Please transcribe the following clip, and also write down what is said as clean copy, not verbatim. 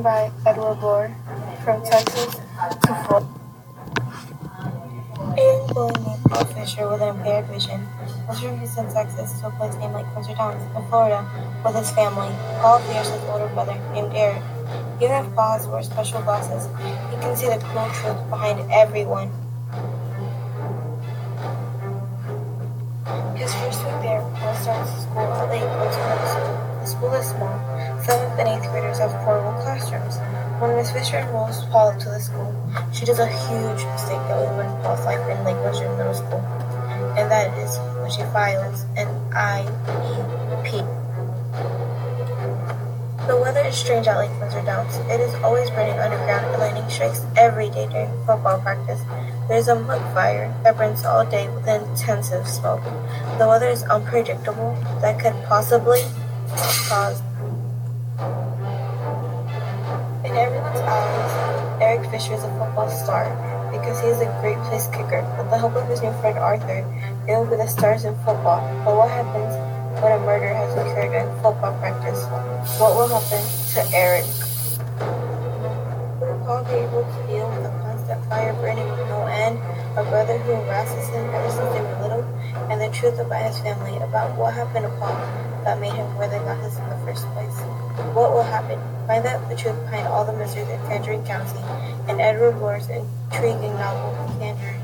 written by Edward Lord, from Texas to Florida. A young boy named Paul Fisher with an impaired vision was from Houston, Texas, to a place named Lake Windsor Downs in Florida with his family. Paul fears his older brother, named Eric. Even if Paul has to wear special glasses, he can see the cruel truth behind everyone. His first week there, Paul starts school at Lake Windsor Middle School. The school is small. 7th and 8th graders have portable classrooms. When Miss Fisher enrolls Paul to the school, she does a huge mistake that will ruin Paul's life in Lake Windsor Middle School. And that is when she files an IEP. The weather is strange at Lake Windsor Downs. It is always burning underground and lightning strikes every day during football practice. There is a mud fire that burns all day with intensive smoke. The weather is unpredictable. That could possibly cause. In everyone's eyes, Eric Fisher is a football star because he is a great place kicker. With the help of his new friend Arthur, they will be the stars in football. But what happens when a murder has occurred during football practice? What will happen to Eric? Will Paul be able to deal with a constant fire burning with no end, a brother who harasses him ever since they were little, and the truth about his family, about what happened to Paul that made him wear the glasses in the first place? What will happen? Find out the truth behind all the mysteries in Tangerine County in Edward Lord's intriguing novel, Tangerine.